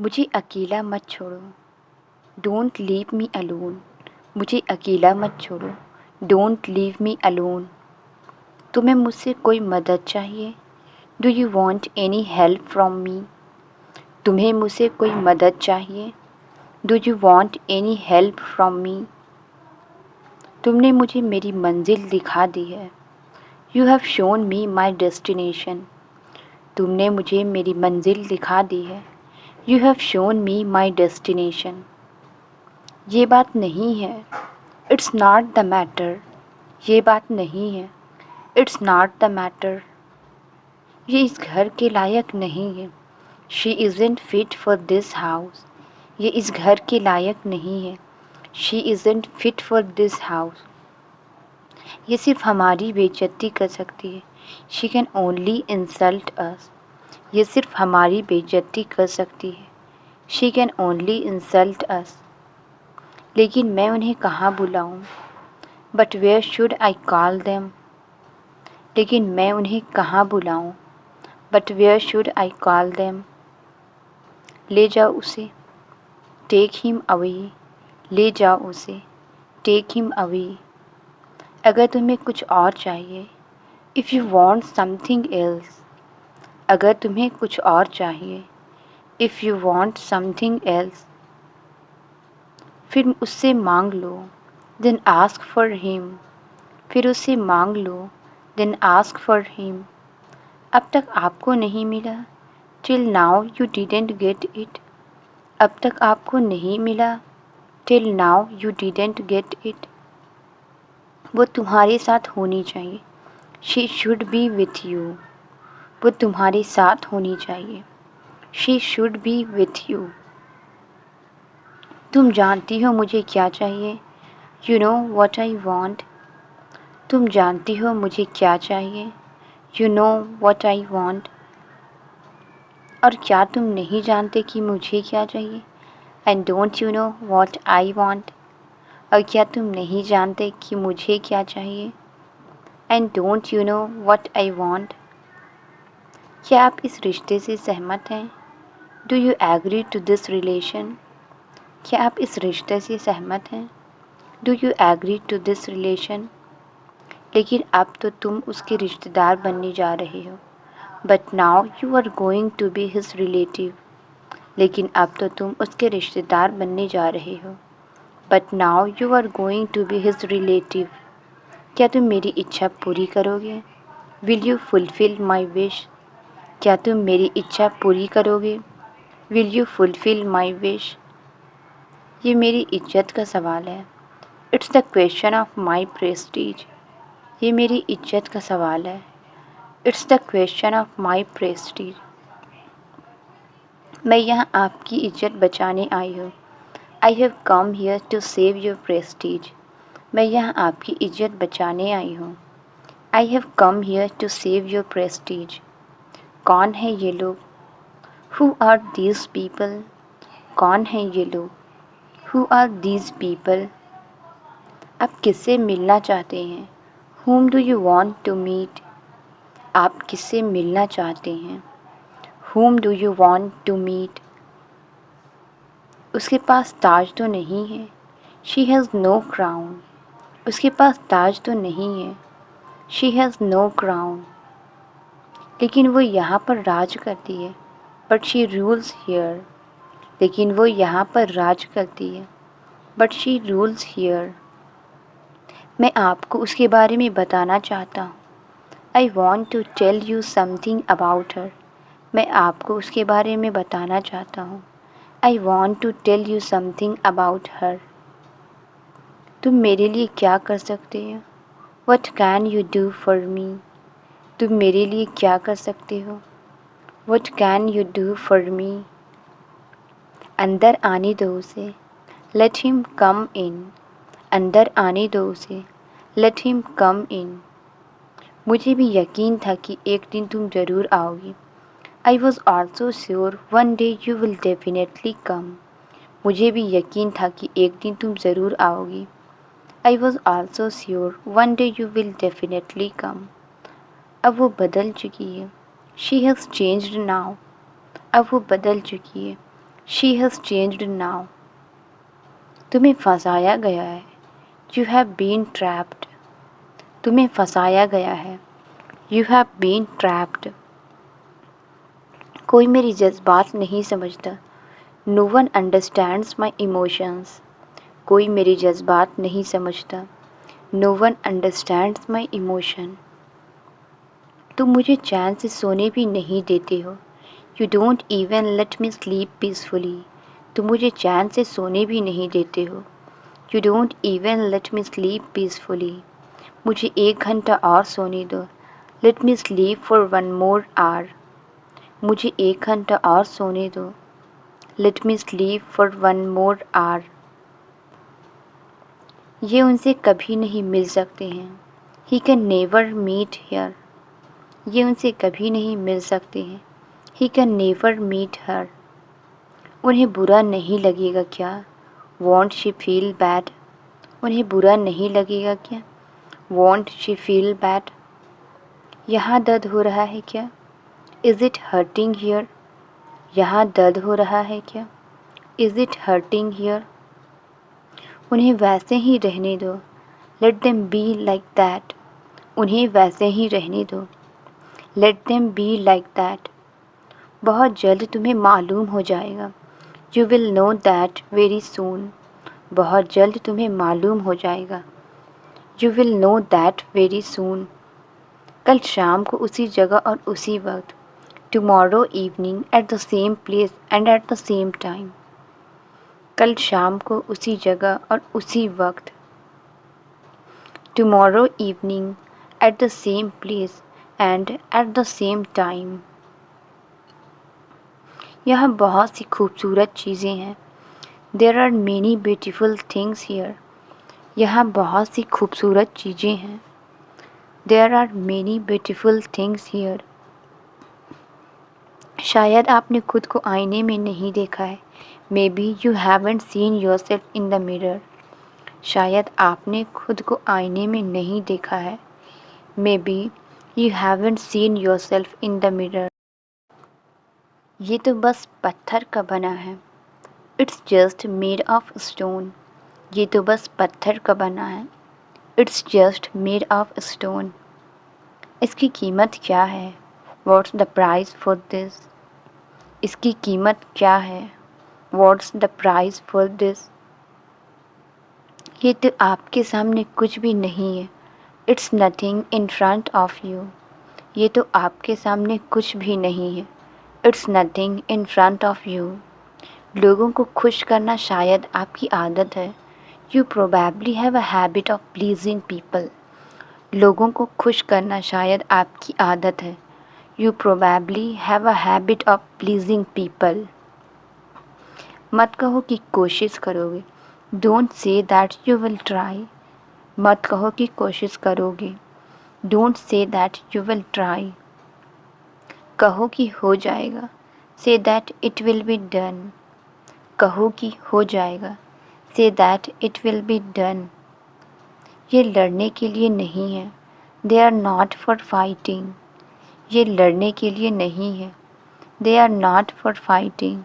मुझे अकेला मत छोड़ो, डोंट लीव मी अलोन। मुझे अकेला मत छोड़ो, डोंट लीव मी अलोन। तुम्हें मुझसे कोई मदद चाहिए? Do you want any help from me? तुम्हें मुझसे कोई मदद चाहिए? Do you want any help from me? तुमने मुझे मेरी मंजिल दिखा दी है। You have shown me my destination. तुमने मुझे मेरी मंजिल दिखा दी है। You have shown me my destination. ये बात नहीं है, इट्स नॉट द मैटर। ये बात नहीं है, इट्स नॉट द मैटर। ये इस घर के लायक नहीं है। She isn't fit for this house. ये इस घर के लायक नहीं है। She isn't fit for this house. ये सिर्फ हमारी बेइज्जती कर सकती है। She can only insult us. ये सिर्फ हमारी बेइज्जती कर सकती है। She can only insult us. लेकिन मैं उन्हें कहाँ बुलाऊँ? But where should I call them? लेकिन मैं उन्हें कहाँ बुलाऊँ? But where should I call them? ले जाओ उसे, टेक हिम अवे। ले जाओ उसे, टेक हिम अवे। अगर तुम्हें कुछ और चाहिए, if you want something else. अगर तुम्हें कुछ और चाहिए, if you want something else, फिर उससे मांग लो। Then ask for him. फिर उससे मांग लो। Then ask for him. अब तक आपको नहीं मिला। Till now you didn't get it. अब तक आपको नहीं मिला। Till now you didn't get it. वो तुम्हारे साथ होनी चाहिए। She should be with you. वो तुम्हारे साथ होनी चाहिए। She should be with you. तुम जानती हो मुझे क्या चाहिए। You know what I want. तुम जानती हो मुझे क्या चाहिए। You know what I want. और क्या तुम नहीं जानते कि मुझे क्या चाहिए? And don't you know what I want. और क्या तुम नहीं जानते कि मुझे क्या चाहिए? And don't you know what I want. क्या आप इस रिश्ते से सहमत हैं? Do you agree to this relation. क्या आप इस रिश्ते से सहमत हैं? Do you agree to this relation. लेकिन अब तो तुम उसके रिश्तेदार बनने जा रहे हो। But now you are going to be his relative. लेकिन अब तो तुम उसके रिश्तेदार बनने जा रहे हो। But now you are going to be his relative. क्या तुम मेरी इच्छा पूरी करोगे? Will you fulfil my wish. क्या तुम मेरी इच्छा पूरी करोगे? Will you fulfil my wish. ये मेरी इज्जत का सवाल है। It's the question of my prestige. ये मेरी इज्जत का सवाल है। It's the question of my prestige. मैं यहाँ आपकी इज्जत बचाने आई हूँ। I have come here to save your prestige. मैं यहाँ आपकी इज्जत बचाने आई हूँ। I have come here to save your prestige. कौन है ये लोग? Who are these people. कौन है ये लोग? Who are these people. आप किससे मिलना चाहते हैं? Whom do you want to meet? आप किससे मिलना चाहते हैं? Whom do you want to meet? उसके पास ताज तो नहीं है। She has no crown. उसके पास ताज तो नहीं है। She has no crown. लेकिन वो यहाँ पर राज करती है। But she rules here. लेकिन वो यहाँ पर राज करती है। But she rules here. मैं आपको उसके बारे में बताना चाहता हूँ। I want to tell you something about her. मैं आपको उसके बारे में बताना चाहता हूँ। I want to tell you something about her. तुम मेरे लिए क्या कर सकते हो? What can you do for me? तुम मेरे लिए क्या कर सकते हो? What can you do for me? अंदर आने दो उसे। Let him come in. अंदर आने दो उसे। Let him come in. मुझे भी यकीन था कि एक दिन तुम ज़रूर आओगी। I was also sure one day you will definitely come. मुझे भी यकीन था कि एक दिन तुम ज़रूर आओगी। I was also sure one day you will definitely come. अब वो बदल चुकी है। She has changed now. अब वो बदल चुकी है। She has changed now. तुम्हें फंसाया गया है। You have been trapped. तुम्हें फंसाया गया है। You have been trapped. कोई मेरी जज्बात नहीं समझता। No one understands my emotions. कोई मेरी जज्बात नहीं समझता। No one understands my emotion. तुम मुझे चैन से सोने भी नहीं देते हो। You don't even let me sleep peacefully. तुम मुझे चैन से सोने भी नहीं देते हो। You don't even let me sleep peacefully. मुझे 1 घंटा और सोने दो। Late me sleep for 1 more hour। मुझे 1 घंटा और सोने दो। Late me sleep for 1 more hour। ये उनसे कभी नहीं मिल सकते हैं। He can never meet here. ये उनसे कभी नहीं मिल सकते हैं। He can never meet her. उन्हें बुरा नहीं लगेगा क्या? Won't she feel bad. उन्हें बुरा नहीं लगेगा क्या? Won't she feel bad. यहाँ दर्द हो रहा है क्या? Is it hurting here. यहाँ दर्द हो रहा है क्या? Is it hurting here. उन्हें वैसे ही रहने दो। Let them be like that. उन्हें वैसे ही रहने दो। Let them be like that. बहुत जल्द तुम्हें मालूम हो जाएगा। You will know that very soon. बहुत जल्द तुम्हें मालूम हो जाएगा। You will know that very soon. कल शाम को उसी जगह और उसी वक्त। Tomorrow evening at the same place and at the same time. कल शाम को उसी जगह और उसी वक्त। Tomorrow evening at the same place and at the same time. यहाँ बहुत सी खूबसूरत चीज़ें हैं। There are many beautiful things here. यहाँ बहुत सी खूबसूरत चीज़ें हैं। There are many beautiful things here. शायद आपने खुद को आईने में नहीं देखा है। Maybe you haven't seen yourself in the mirror. शायद आपने खुद को आईने में नहीं देखा है। Maybe you haven't seen yourself in the mirror. ये तो बस पत्थर का बना है। It's just made of stone. ये तो बस पत्थर का बना है। It's just made of stone. इसकी कीमत क्या है? What's the price for this. इसकी कीमत क्या है? What's the price for this. ये तो आपके सामने कुछ भी नहीं है। It's nothing in front of you. ये तो आपके सामने कुछ भी नहीं है। It's nothing in front of you. लोगों को खुश करना शायद आपकी आदत है। You probably have a habit of pleasing people. लोगों को खुश करना शायद आपकी आदत है। You probably have a habit of pleasing people. मत कहो कि कोशिश करोगे। Don't say that you will try. मत कहो कि कोशिश करोगे। Don't say that you will try. कहो कि हो जाएगा। Say that it will be done. कहो कि हो जाएगा। Say that it will be done. ये लड़ने के लिए नहीं है। They are not for fighting. ये लड़ने के लिए नहीं है। They are not for fighting.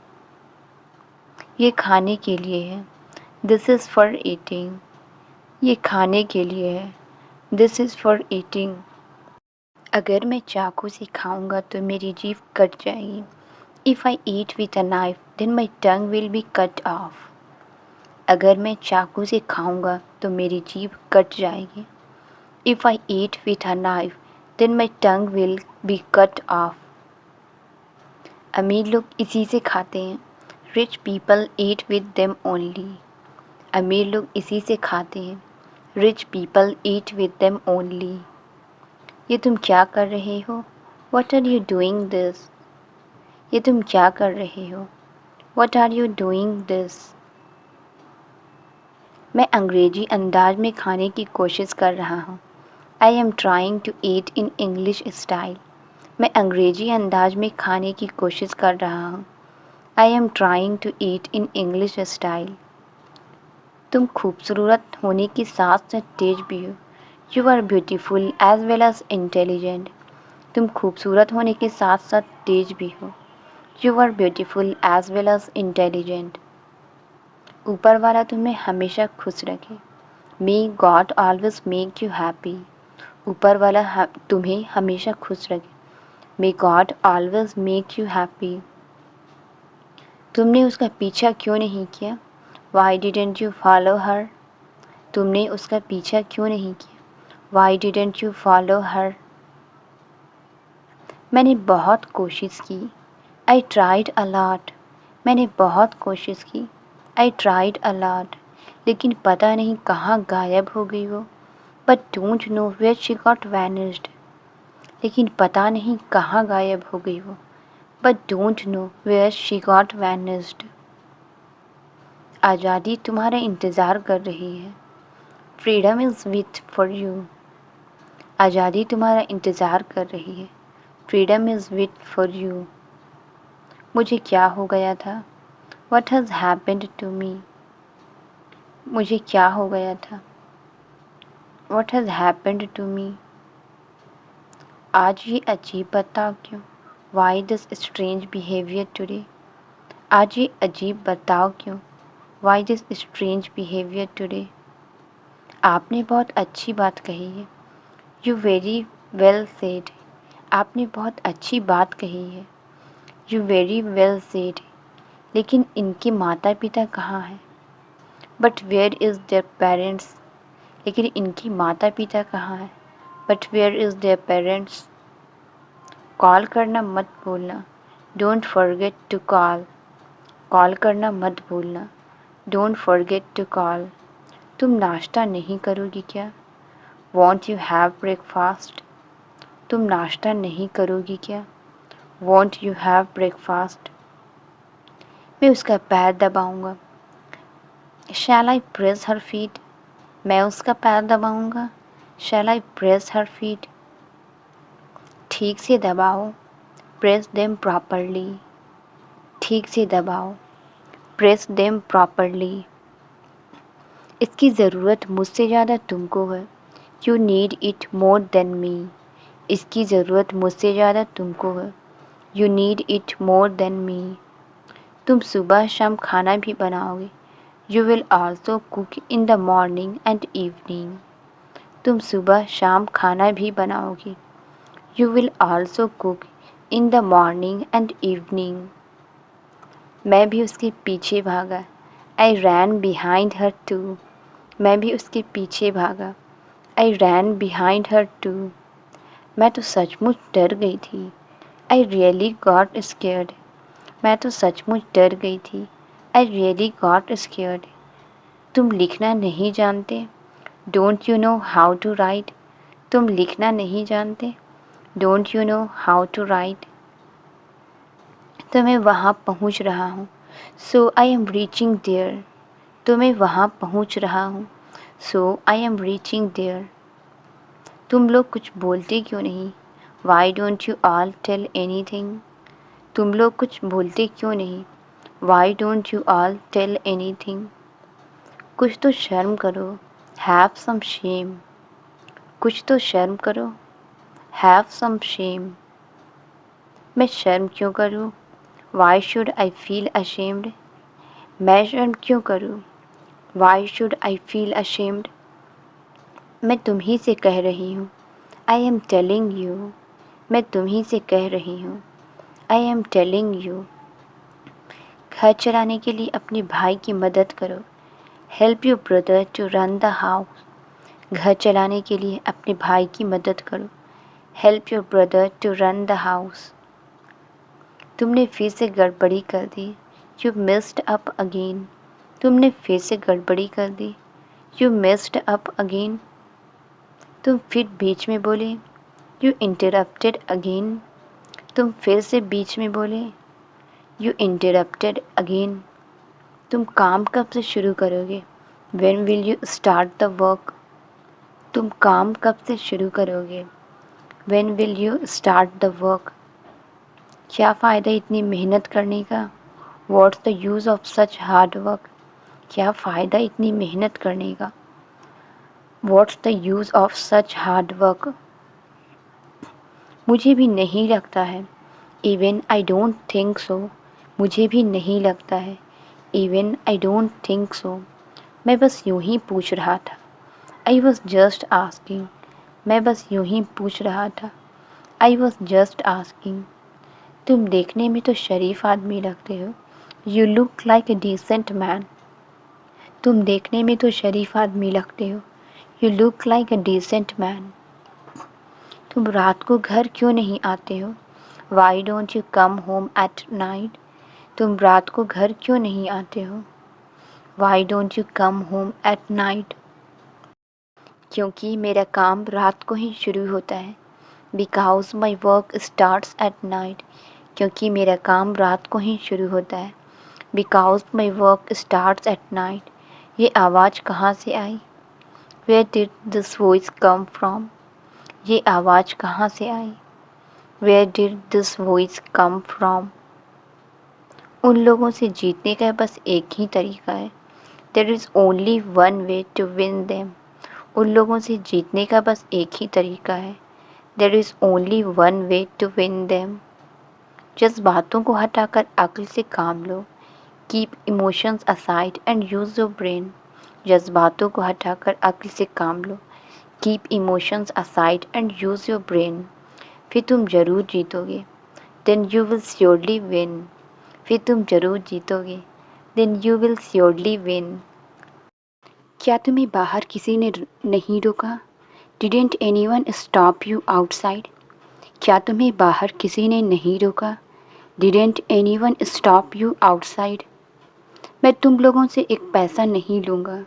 ये खाने के लिए है। This is for eating. ये खाने के लिए है। This is for eating. अगर मैं चाकू से खाऊंगा तो मेरी जीभ कट जाएगी। If I eat with a knife then my tongue will be cut off. अगर मैं चाकू से खाऊंगा तो मेरी जीभ कट जाएगी। If I eat with a knife then my tongue will be cut off. अमीर लोग इसी से खाते हैं। Rich people eat with them only. अमीर लोग इसी से खाते हैं। Rich people eat with them only. ये तुम क्या कर रहे हो? What are you doing this. ये तुम क्या कर रहे हो? What are you doing this. मैं अंग्रेजी अंदाज में खाने की कोशिश कर रहा हूँ। I am trying to eat in English style. मैं अंग्रेजी अंदाज में खाने की कोशिश कर रहा हूँ। I am trying to eat in English style. तुम खूबसूरत होने के साथ साथ तेज भी हो। You are beautiful as well as intelligent. तुम खूबसूरत होने के साथ साथ तेज भी हो। You are beautiful as well as intelligent. ऊपर वाला तुम्हें हमेशा खुश रखे। May God always make you happy. ऊपर वाला तुम्हें हमेशा खुश रखे। May God always make you happy. तुमने उसका पीछा क्यों नहीं किया? Why didn't you follow her. तुमने उसका पीछा क्यों नहीं किया? Why didn't you follow her. मैंने बहुत कोशिश की। I tried a lot. मैंने बहुत कोशिश की। I tried a lot. लेकिन पता नहीं कहाँ गायब हो गई वो। But don't know where she got vanished. लेकिन पता नहीं कहाँ गायब हो गई वो। But don't know where she got vanished. आज़ादी तुम्हारा इंतज़ार कर रही है। Freedom is with for you. आज़ादी तुम्हारा इंतज़ार कर रही है। Freedom is with for you. मुझे क्या हो गया था? What has happened to me? मुझे क्या हो गया था? What has happened to me? आज ये अजीब बर्ताव क्यों? Why this strange behavior today? आज ये अजीब बर्ताव क्यों? Why this strange behavior today? आपने बहुत अच्छी बात कही है। You very well said. आपने बहुत अच्छी बात कही है। You very well said. लेकिन इनके माता पिता कहाँ हैं? But where is their parents? लेकिन इनकी माता पिता कहाँ हैं? But where is their parents? Call करना मत भूलना। Don't forget to call. Call करना मत भूलना। Don't forget to call. तुम नाश्ता नहीं करोगी क्या? Won't you have breakfast? तुम नाश्ता नहीं करोगी क्या? Won't you have breakfast? मैं उसका पैर दबाऊंगा। Shall I press her feet? मैं उसका पैर दबाऊंगा। Shall I press her feet? ठीक से दबाओ। Press them properly. ठीक से दबाओ। Press them properly. इसकी ज़रूरत मुझसे ज़्यादा तुमको है। You need it more than me. इसकी ज़रूरत मुझसे ज़्यादा तुमको है। You need it more than me. तुम सुबह शाम खाना भी बनाओगे। You will also cook in the morning and evening. तुम सुबह शाम खाना भी बनाओगे। You will also cook in the morning and evening. मैं भी उसके पीछे भागा। I ran behind her too. मैं भी उसके पीछे भागा। I ran behind her too. मैं तो सचमुच डर गई थी। I really got scared. मैं तो सचमुच डर गई थी। I really got scared. तुम लिखना नहीं जानते। Don't you know how to write? तुम लिखना नहीं जानते। Don't you know how to write? तो मैं वहाँ पहुँच रहा हूँ। So I am reaching there. तो मैं वहाँ पहुँच रहा हूँ। So I am reaching there. तुम लोग कुछ बोलते क्यों नहीं? Why don't you all tell anything? तुम लोग कुछ बोलते क्यों नहीं? Why don't you all tell anything? कुछ तो शर्म करो। Have some shame. कुछ तो शर्म करो। Have some shame. मैं शर्म क्यों करूँ? Why should I feel ashamed? मैं शर्म क्यों करूँ? Why should I feel ashamed? मैं तुम्ही से कह रही हूँ। I am telling you. मैं तुम्ही से कह रही हूँ। I am telling you. घर चलाने के लिए अपने भाई की मदद करो। Help your brother to run the house. घर चलाने के लिए अपने भाई की मदद करो। Help your brother to run the house. तुमने फिर से गड़बड़ी कर दी। You messed up again. तुमने फिर से गड़बड़ी कर दी। You messed up again. तुम फिर बीच में बोले। You interrupted again. तुम फिर से बीच में बोले। You interrupted again. तुम काम कब से शुरू करोगे? When will you start the work? तुम काम कब से शुरू करोगे? When will you start the work? क्या फ़ायदा इतनी मेहनत करने का? What's the use of such hard work? क्या फ़ायदा इतनी मेहनत करने का? What's the use of such hard work? मुझे भी नहीं लगता है। Even I don't think so, मुझे भी नहीं लगता है। Even I don't think so, मैं बस यूं ही पूछ रहा था। आई वॉज जस्ट आस्किंग, मैं बस यूं ही पूछ रहा था। I was just asking. तुम देखने में तो शरीफ आदमी लगते हो। You look like a decent man. तुम देखने में तो शरीफ आदमी लगते हो। You look like a decent man. तुम रात को घर क्यों नहीं आते हो? Why don't you come home at night. तुम रात को घर क्यों नहीं आते हो? Why don't you come home at night. क्योंकि मेरा काम रात को ही शुरू होता है। Because my work starts at night. क्योंकि मेरा काम रात को ही शुरू होता है। Because my work starts at night. ये आवाज़ कहाँ से आई? Where did this voice come from. ये आवाज़ कहाँ से आई? Where did this voice come from. उन लोगों से जीतने का बस एक ही तरीका है। There is only one way to win them. उन लोगों से जीतने का बस एक ही तरीका है। There is only one way to win them. जज्बातों को हटाकर अक्ल से काम लो। Keep emotions aside and use your brain. जज्बातों को हटाकर अक्ल से काम लो। Keep emotions aside and use your brain. फिर तुम ज़रूर जीतोगे। Then you will surely win. फिर तुम ज़रूर जीतोगे। Then you will surely win. क्या तुम्हें बाहर किसी ने नहीं रोका? Didn't anyone stop you outside. क्या तुम्हें बाहर किसी ने नहीं रोका? Didn't anyone stop you outside. मैं तुम लोगों से एक पैसा नहीं लूँगा।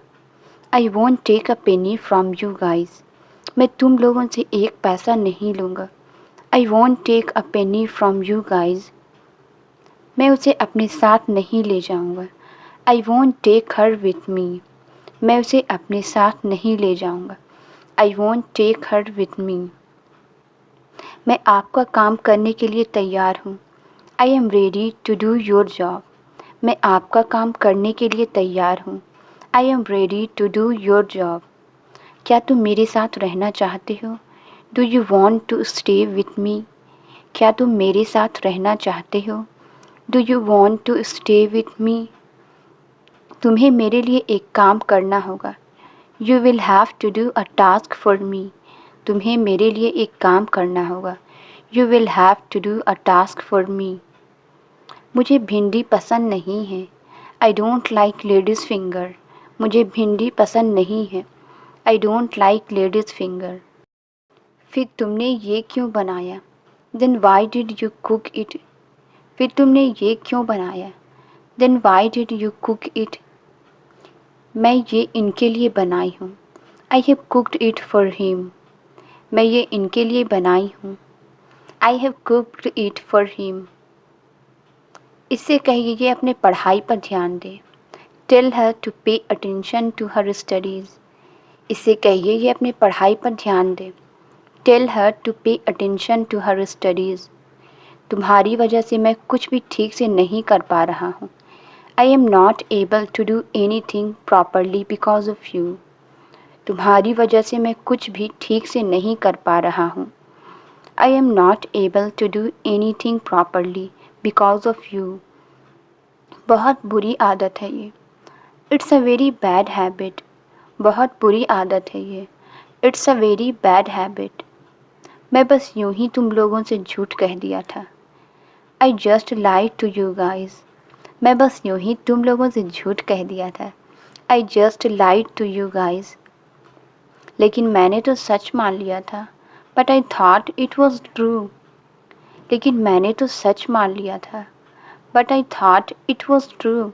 I won't take a penny from you guys. मैं तुम लोगों से एक पैसा नहीं लूँगा। I won't take a penny from you guys. मैं उसे अपने साथ नहीं ले जाऊँगा। I won't take her with me. मैं उसे अपने साथ नहीं ले जाऊँगा। I won't take her with me. मैं आपका काम करने के लिए तैयार हूँ। I am ready to do your job. मैं आपका काम करने के लिए तैयार हूँ। I am ready to do your job. क्या तुम मेरे साथ रहना चाहते हो? Do you want to stay with me. क्या तुम मेरे साथ रहना चाहते हो? Do you want to stay with me. तुम्हें मेरे लिए एक काम करना होगा। You will have to do a task for me. तुम्हें मेरे लिए एक काम करना होगा। You will have to do a task for me. मुझे भिंडी पसंद नहीं है। I don't like ladies finger. मुझे भिंडी पसंद नहीं है। I don't like ladies finger. फिर तुमने ये क्यों बनाया? Then why did you cook it. फिर तुमने ये क्यों बनाया? Then why did you cook it. मैं ये इनके लिए बनाई हूँ। I have cooked it for him. मैं ये इनके लिए बनाई हूँ। I have cooked it for him. इससे कहिए ये अपने पढ़ाई पर ध्यान दे। Tell her to pay attention to her studies. इससे कहिए ये अपने पढ़ाई पर ध्यान दे। Tell her to pay attention to her studies. तुम्हारी वजह से मैं कुछ भी ठीक से नहीं कर पा रहा हूँ। I am not able to do anything properly because of you. तुम्हारी वजह से मैं कुछ भी ठीक से नहीं कर पा रहा हूँ। I am not able to do anything properly because of you. बहुत बुरी आदत है ये। It's a very bad habit. बहुत बुरी आदत है ये। It's a very bad habit. मैं बस यूं ही तुम लोगों से झूठ कह दिया था। I just lied to you guys. मैं बस यूं ही तुम लोगों से झूठ कह दिया था। I just lied to you guys. लेकिन मैंने तो सच मान लिया था। But I thought it was true. लेकिन मैंने तो सच मान लिया था। But I thought it was true.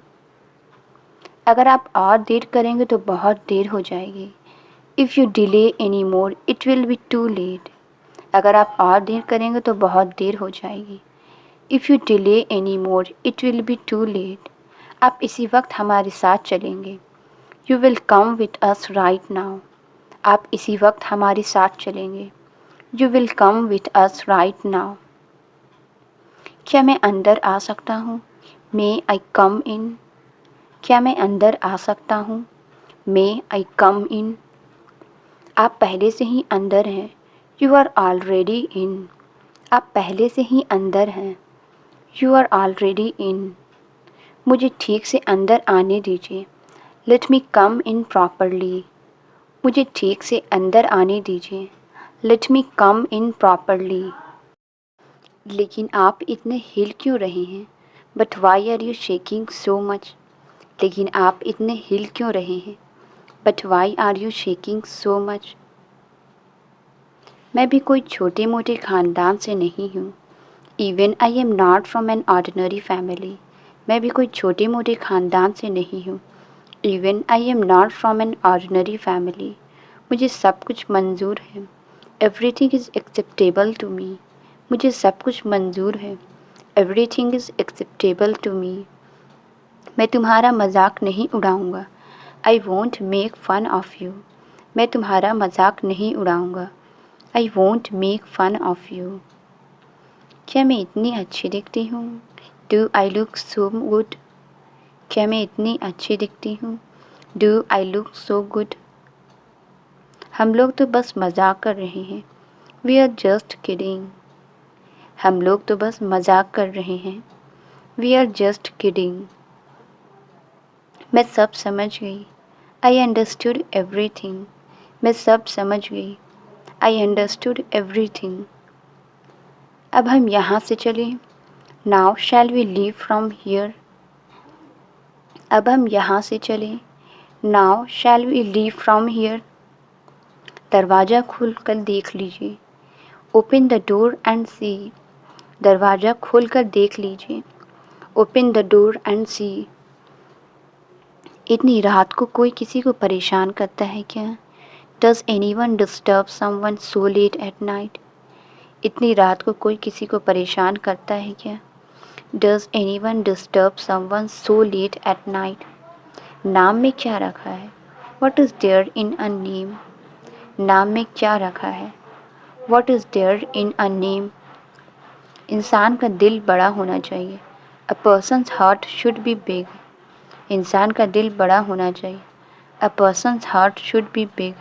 अगर आप और देर करेंगे तो बहुत देर हो जाएगी। If you delay any more it will be too late. अगर आप और देर करेंगे तो बहुत देर हो जाएगी। If you delay any more it will be too late. आप इसी वक्त हमारे साथ चलेंगे। You will come with us right now. आप इसी वक्त हमारे साथ चलेंगे। You will come with us right now. क्या मैं अंदर आ सकता हूँ? मे आई कम इन। क्या मैं अंदर आ सकता हूँ? मे आई कम इन। आप पहले से ही अंदर हैं। You are already in. आप पहले से ही अंदर हैं। You are already in. मुझे ठीक से अंदर आने दीजिए। Let me come in properly. मुझे ठीक से अंदर आने दीजिए। Let me come in properly. लेकिन आप इतने हिल क्यों रहे हैं? But why are you shaking so much? लेकिन आप इतने हिल क्यों रहे हैं? But why are you shaking so much? मैं भी कोई छोटे मोटे ख़ानदान से नहीं हूँ। Even I am not from an ordinary family. मैं भी कोई छोटे मोटे ख़ानदान से नहीं हूँ। Even I am not from an ordinary family. मुझे सब कुछ मंजूर है। Everything is acceptable to me. मुझे सब कुछ मंजूर है। Everything is acceptable to me. मैं तुम्हारा मजाक नहीं उड़ाऊँगा। I won't make fun of you. मैं तुम्हारा मजाक नहीं उड़ाऊँगा। I won't make fun of you. क्या मैं इतनी अच्छी दिखती हूँ? Do I look so good? क्या मैं इतनी अच्छी दिखती हूँ? Do I look so good? हम लोग तो बस मजाक कर रहे हैं। We are just kidding. हम लोग तो बस मजाक कर रहे हैं। We are just kidding. मैं सब समझ गई। I understood everything. मैं सब समझ गई। I understood everything. अब हम यहाँ से चलें। Now shall we leave from here. अब हम यहाँ से चलें। Now shall we leave from here. दरवाज़ा खोल कर देख लीजिए। Open the door and see. दरवाज़ा खोल कर देख लीजिए। Open the door and see. इतनी रात को कोई किसी को परेशान करता है क्या? Does anyone disturb someone so late at night? इतनी रात को कोई किसी को परेशान करता है क्या? Does anyone disturb someone so late at night? नाम में क्या रखा है? What is there in a name? नाम में क्या रखा है? What is there in a name? इंसान का दिल बड़ा होना चाहिए। A person's heart should be big. इंसान का दिल बड़ा होना चाहिए। A person's heart should be big.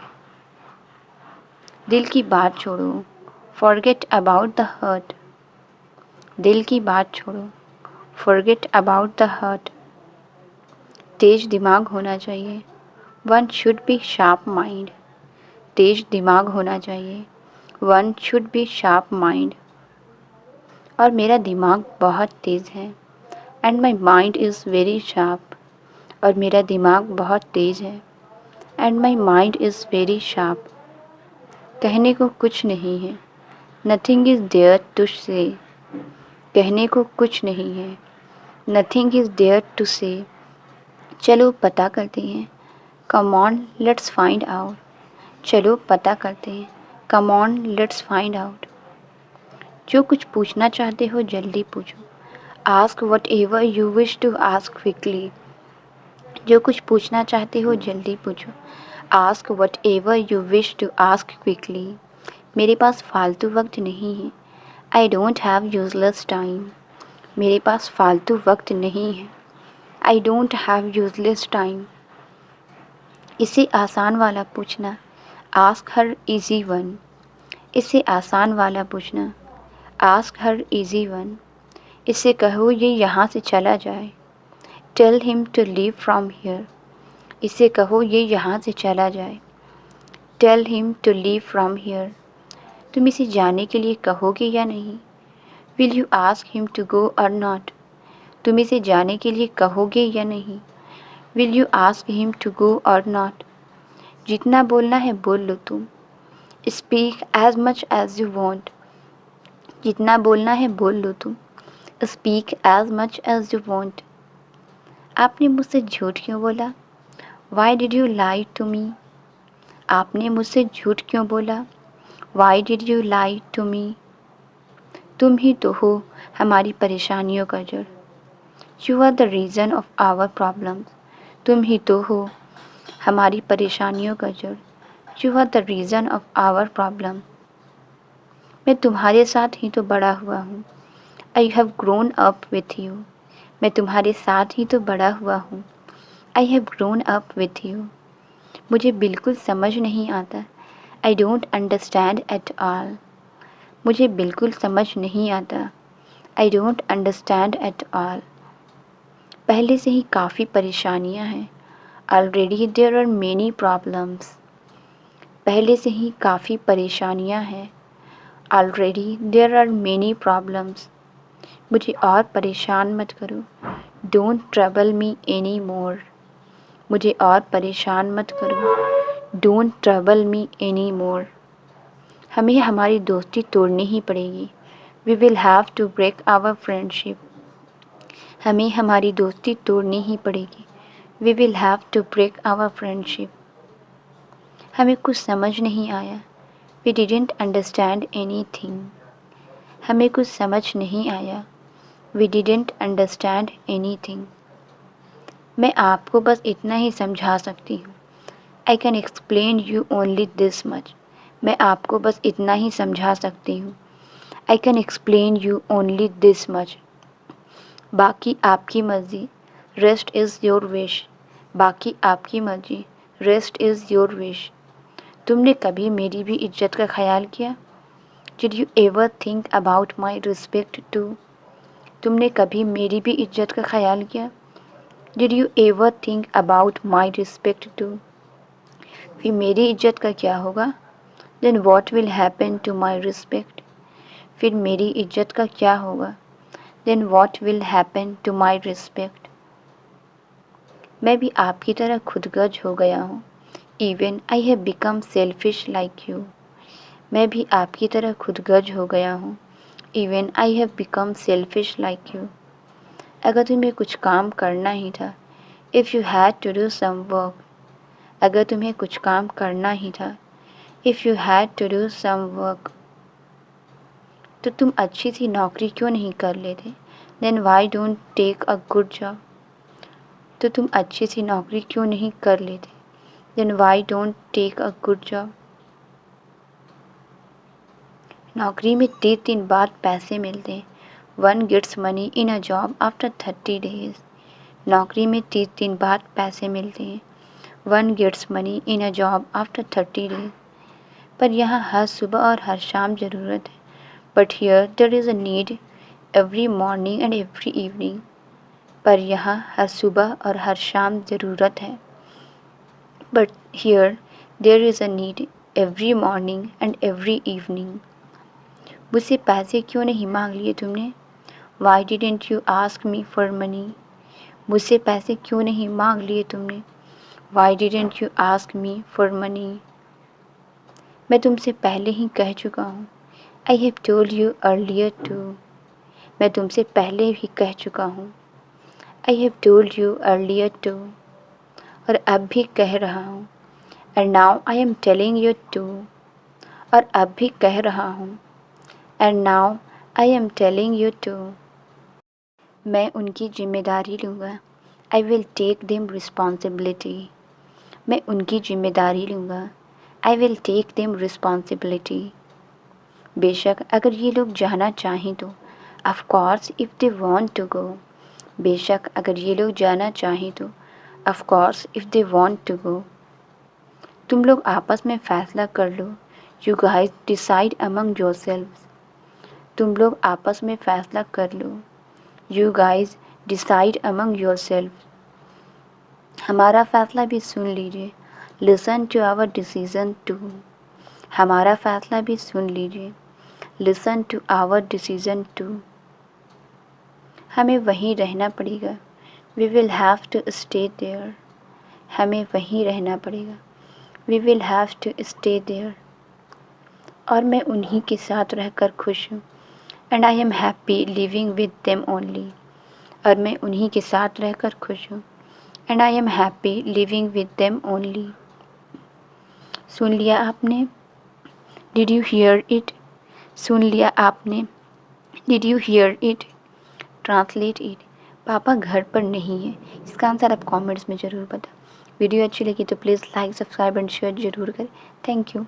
दिल की बात छोड़ो। Forget about the hurt. दिल की बात छोड़ो। Forget about the hurt. तेज दिमाग होना चाहिए। One should be sharp mind. तेज दिमाग होना चाहिए। One should be sharp mind. और मेरा दिमाग बहुत तेज़ है। And my mind is very sharp. और मेरा दिमाग बहुत तेज़ है। And my mind is very sharp. कहने को कुछ नहीं है। नथिंग इज़ देयर टू से। कहने को कुछ नहीं है। नथिंग इज़ देयर टू से। चलो पता करते हैं। Come on let's find out. चलो पता करते हैं। Come on let's find out. जो कुछ पूछना चाहते हो जल्दी पूछो। Ask whatever you wish to ask quickly. जो कुछ पूछना चाहते हो जल्दी पूछो। Ask whatever you wish to ask quickly. मेरे पास फालतू वक्त नहीं है। I don't have useless time. मेरे पास फालतू वक्त नहीं है। I don't have useless time. इससे आसान वाला पूछना। Ask her easy one. इससे आसान वाला पूछना। Ask her easy one. इससे कहो ये यहाँ से चला जाए। Tell him to leave from here. इससे कहो ये यहाँ से चला जाए। Tell him to leave from here. तुम इसे जाने के लिए कहोगे या नहीं? Will you ask him to go or not? तुम इसे जाने के लिए कहोगे या नहीं? Will you ask him to go or not? जितना बोलना है बोल लो तुम। Speak as much as you want. जितना बोलना है बोल लो तुम। Speak as much as you want. आपने मुझसे झूठ क्यों बोला? Why did you lie to me? आपने मुझसे झूठ क्यों बोला? Why did you lie to me? तुम ही तो हो हमारी परेशानियों का जड़। You are the reason of our problems. तुम ही तो हो हमारी परेशानियों का जड़। You are the reason of our problem. मैं तुम्हारे साथ ही तो बड़ा हुआ हूँ। I have grown up with you. मैं तुम्हारे साथ ही तो बड़ा हुआ हूँ। I have grown up with you. मुझे बिल्कुल समझ नहीं आता। I don't understand at all. मुझे बिल्कुल समझ नहीं आता। I don't understand at all. पहले से ही काफ़ी परेशानियां हैं। Already there are many problems. पहले से ही काफ़ी परेशानियां हैं। Already there are many problems. मुझे और परेशान मत करो। Don't trouble me any more. मुझे और परेशान मत करो। Don't trouble me any more. हमें हमारी दोस्ती तोड़नी ही पड़ेगी। We will have to break our friendship. हमें हमारी दोस्ती तोड़नी ही पड़ेगी। We will have to break our friendship. हमें कुछ समझ नहीं आया। We didn't understand anything. हमें कुछ समझ नहीं आया। We didn't understand anything. मैं आपको बस इतना ही समझा सकती हूँ। I can explain you only this much. मैं आपको बस इतना ही समझा सकती हूँ। I can explain you only this much. बाकी आपकी मर्ज़ी। Rest is your wish. बाकी आपकी मर्ज़ी। Rest is your wish. तुमने कभी मेरी भी इज्जत का ख्याल किया? Did you ever think about my respect too? तुमने कभी मेरी भी इज्जत का ख्याल किया? Did you ever think about my respect too? फिर मेरी इज्जत का क्या होगा? Then what will happen to my respect? फिर मेरी इज्जत का क्या होगा? Then what will happen to my respect? मैं भी आपकी तरह खुदगर्ज हो गया हूँ। Even I have become selfish like you. मैं भी आपकी तरह खुदगर्ज हो गया हूँ। Even I have become selfish like you. अगर तुम्हें कुछ काम करना ही था, if you had to do some work. अगर तुम्हें कुछ काम करना ही था, if you had to do some work, तो तुम अच्छी सी नौकरी क्यों नहीं कर लेते? Then why don't take a good job. तो तुम अच्छी सी नौकरी क्यों नहीं कर लेते? Then why don't take a good job. नौकरी में 3 दिन बाद पैसे मिलते हैं। One gets money in a job after 30 days. नौकरी में 3 दिन बाद पैसे मिलते हैं। One gets money in a job after 30 days. पर यहाँ हर सुबह और हर शाम ज़रूरत है। But here there is a need every morning and every evening. पर यहाँ हर सुबह और हर शाम ज़रूरत है। But here there is a need every morning and every evening. मुझसे पैसे क्यों नहीं मांग लिए तुमने? Why didn't you ask me for money? मुझसे पैसे क्यों नहीं मांग लिए तुमने? Why didn't you ask me for money? मैं तुमसे पहले ही कह चुका हूँ। I have told you earlier too. मैं तुमसे पहले भी कह चुका हूँ। I have told you earlier too. और अब भी कह रहा हूँ। And now I am telling you too. और अब भी कह रहा हूँ। And now I am telling you too. मैं उनकी जिम्मेदारी लूँगा। I will take them responsibility. मैं उनकी जिम्मेदारी लूँगा। I will take them responsibility. बेशक अगर ये लोग जाना चाहें तो। Of course if they want to go. बेशक अगर ये लोग जाना चाहें तो। Of course if they want to go. तुम लोग आपस में फ़ैसला कर लो। You guys decide among yourselves. तुम लोग आपस में फ़ैसला कर लो। You guys decide among yourselves. हमारा फ़ैसला भी सुन लीजिए। Listen to our decision too. हमारा फ़ैसला भी सुन लीजिए। Listen to our decision too. हमें वहीं रहना पड़ेगा। We will have to stay there. हमें वहीं रहना पड़ेगा। We will have to stay there. और मैं उन्हीं के साथ रहकर खुश हूँ। And I am happy living with them only. और मैं उन्हीं के साथ रहकर खुश हूँ। And I am happy living with them only. सुन लिया आपने? Did you hear it? सुन लिया आपने? Did you hear it? Translate it. पापा घर पर नहीं है। इसका आंसर आप कमेंट्स में ज़रूर बताएं। वीडियो अच्छी लगी तो please like subscribe and share ज़रूर करें। Thank you.